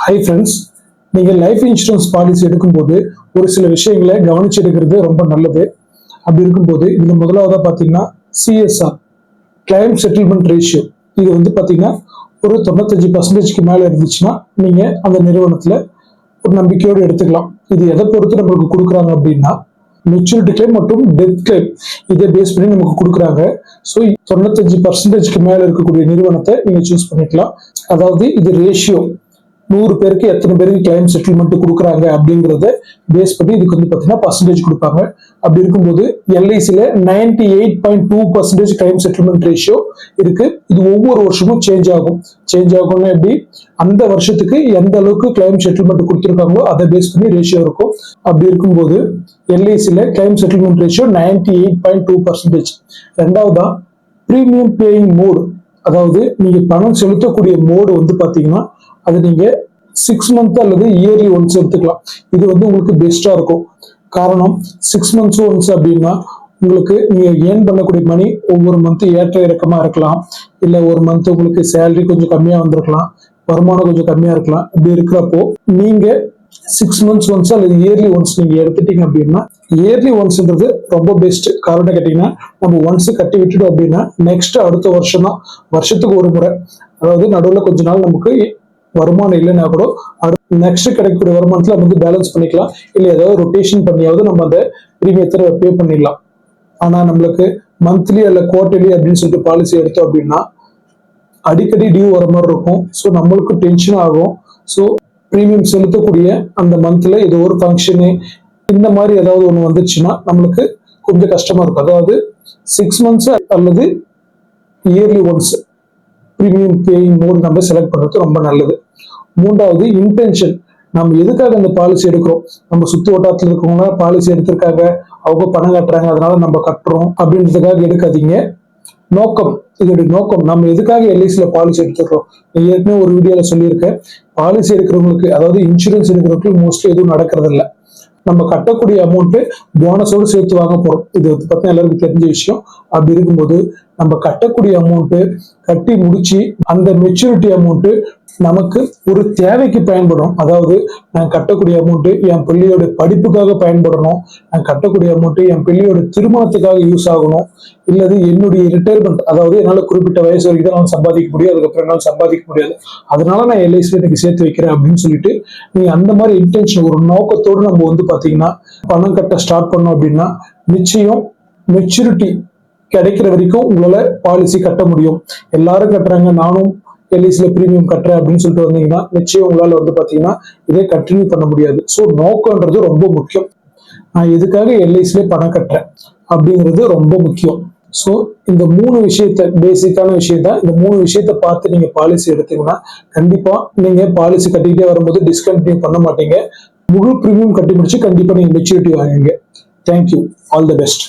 Hi friends, நீங்கள் life insurance policy எடுக்கும்போது ஒரு சில விஷயங்களை கவனிச்சு எடுக்கிறது ரொம்ப நல்லது. அப்படி இருக்கும்போது இதில் முதலாவதாக பார்த்தீங்கன்னா சிஎஸ்ஆர், கிளைம் செட்டில்மெண்ட் ரேஷியோ. இது வந்து பார்த்தீங்கன்னா ஒரு 95% மேலே இருந்துச்சுன்னா நீங்கள் அந்த நிறுவனத்தில் ஒரு நம்பிக்கையோடு எடுத்துக்கலாம். இது எதை பொறுத்து நம்மளுக்கு கொடுக்குறாங்க அப்படின்னா மெச்சூரிட்டி கிளைம் மற்றும் டெத் கிளைம் இதை பேஸ் பண்ணி நமக்கு கொடுக்குறாங்க. ஸோ 95% மேலே இருக்கக்கூடிய நிறுவனத்தை நீங்கள் சூஸ் பண்ணிக்கலாம். அதாவது இது ரேஷியோ 100 பேருக்கு எத்தனை பேருக்கு கிளைம் செட்டில்மெண்ட் கொடுக்குறாங்க அப்படிங்கிறத பேஸ் பண்ணி இதுக்கு வந்து பார்த்தீங்கன்னா பர்சன்டேஜ் கொடுப்பாங்க. அப்படி இருக்கும்போது எல்ஐசியில் 98.2% கிளைம் செட்டில்மெண்ட் ரேஷியோ இருக்கு. இது ஒவ்வொரு வருஷமும் சேஞ்ச் ஆகும்னா எப்படி, அந்த வருஷத்துக்கு எந்த அளவுக்கு கிளைம் செட்டில்மெண்ட் கொடுத்துருக்காங்களோ அதை பேஸ் பண்ணி ரேஷியோ இருக்கும். அப்படி இருக்கும்போது எல்ஐசியில் கிளைம் செட்டில்மெண்ட் ரேஷியோ 98.2%. ரெண்டாவதா பிரீமியம் பேயிங் மோடு, அதாவது நீங்க பணம் செலுத்தக்கூடிய மோடு வந்து பாத்தீங்கன்னா அது நீங்க 6 மந்த் அல்லது இயர்லி ஒன்ஸ் எடுத்துக்கலாம். இது வந்து உங்களுக்கு பெஸ்டா இருக்கும். காரணம் 6 மந்த்ஸ் ஒன்ஸ் அப்படின்னா உங்களுக்கு நீங்க ஏர்ன் பண்ணக்கூடிய மணி ஒவ்வொரு மந்த் ஏற்ற இறக்கமா இருக்கலாம். இல்ல ஒரு மந்த் உங்களுக்கு சேலரி கொஞ்சம் கம்மியா வந்திருக்கலாம், வருமானம் கொஞ்சம் கம்மியா இருக்கலாம். இப்படி இருக்கிறப்போ நீங்க 6 மந்த்ஸ் ஒன்ஸ் அல்லது இயர்லி ஒன்ஸ் நீங்க எடுத்துட்டீங்க அப்படின்னா இயர்லி ஒன்ஸ்ன்றது ரொம்ப பெஸ்ட். காரணம் கேட்டீங்கன்னா நம்ம ஒன்ஸ் கட்டி விட்டுட்டோம் அப்படின்னா நெக்ஸ்ட் அடுத்த வருஷம் தான், வருஷத்துக்கு ஒரு முறை. அதாவது நடுவில் கொஞ்ச நாள் நமக்கு வருமானம் இல்லைன்னா கூட நெக்ஸ்ட் கிடைக்கக்கூடிய வருமானத்துல வந்து பேலன்ஸ் பண்ணிக்கலாம். இல்லை ஏதாவது ரொட்டேஷன் பண்ணியாவது நம்ம அந்த பிரீமியத்தை பே பண்ணிடலாம். ஆனா நம்மளுக்கு மந்த்லி அல்ல குவார்டர்லி அப்படின்னு சொல்லிட்டு பாலிசி எடுத்தோம் அப்படின்னா அடிக்கடி டியூ வர மாதிரி இருக்கும். ஸோ நம்மளுக்கு டென்ஷன் ஆகும். ஸோ பிரீமியம் செலுத்தக்கூடிய அந்த மந்த்ல ஏதோ ஒரு ஃபங்க்ஷனு இந்த மாதிரி ஏதாவது ஒன்று வந்துச்சுன்னா நம்மளுக்கு கொஞ்சம் கஷ்டமா இருக்கும். அதாவது 6 மந்த்ஸ் அல்லது yearly once premium paying mode நம்ம செலக்ட் பண்றது ரொம்ப நல்லது. மூன்றாவது இன்டென்ஷன், நம்ம எதுக்காக இந்த பாலிசி எடுக்கிறோம். நம்ம சுத்து வட்டாரத்தில் இருக்கவங்க பாலிசி எடுத்திருக்காங்க, அவங்க பணம் கட்டுறாங்க, அதனால நம்ம கட்டுறோம் அப்படின்றதுக்காக எடுக்காதீங்க. நோக்கம், இதோடைய நோக்கம், நம்ம எதுக்காக எல்ஐசியில பாலிசி எடுத்துக்கிறோம். ஏற்கனவே ஒரு வீடியோல சொல்லியிருக்கேன், பாலிசி எடுக்கிறவங்களுக்கு அதாவது இன்சூரன்ஸ் எடுக்கிறவங்களுக்கு மோஸ்ட்லி எதுவும் நடக்கிறது இல்லை. நம்ம கட்டக்கூடிய அமௌண்ட் போனஸோடு சேர்த்து வாங்க போறோம். இது பார்த்தா எல்லாருக்கும் தெரிஞ்ச விஷயம். அப்படி இருக்கும்போது நம்ம கட்டக்கூடிய அமௌண்ட் கட்டி முடிச்சு அந்த மெச்சூரிட்டி அமௌண்ட் நமக்கு ஒரு தேவைக்கு பயன்படும். அதாவது நான் கட்டக்கூடிய அமௌண்ட் என் பிள்ளையோட படிப்புக்காக பயன்படணும், நான் கட்டக்கூடிய அமௌண்ட் என் பிள்ளையோட திருமணத்துக்காக யூஸ் ஆகணும், இல்லது என்னுடைய ரிட்டையர்மெண்ட், அதாவது என்னால குறிப்பிட்ட வயசு வரைக்கும் தான் நான் சம்பாதிக்க முடியும், அதுக்கப்புறம் என்னால் சம்பாதிக்க முடியாது, அதனால நான் எல்ஐசியில் எனக்கு சேர்த்து வைக்கிறேன் அப்படின்னு சொல்லிட்டு நீங்க அந்த மாதிரி இன்டென்ஷன் ஒரு நோக்கத்தோடு நம்ம வந்து பாத்தீங்கன்னா பணம் கட்ட ஸ்டார்ட் பண்ணோம் அப்படின்னா நிச்சயம் மெச்சூரிட்டி கிடைக்கிற வரைக்கும் உங்களால பாலிசி கட்ட முடியும். எல்லாரும் கட்டுறாங்க, நானும் எல்ஐசியில பிரீமியம் கட்டுறேன் அப்படின்னு சொல்லிட்டு வந்தீங்கன்னா நிச்சயம் உங்களால வந்து பாத்தீங்கன்னா இதே கண்டினியூ பண்ண முடியாது. ஸோ நோக்கம்ன்றது ரொம்ப முக்கியம். நான் எதுக்காக எல்ஐசியில பணம் கட்டுறேன் அப்படிங்கிறது ரொம்ப முக்கியம். ஸோ இந்த 3 விஷயத்த, பேசிக்கான விஷயம் தான், இந்த 3 விஷயத்த பார்த்து நீங்க பாலிசி எடுத்தீங்கன்னா கண்டிப்பா நீங்க பாலிசி கட்டிக்கிட்டே வரும்போது டிஸ்கண்டினியூ பண்ண மாட்டீங்க. முழு பிரீமியம் கட்டி முடிச்சு கண்டிப்பா நீங்க மெச்சூரிட்டி வாங்குவீங்க. Thank you, all the best.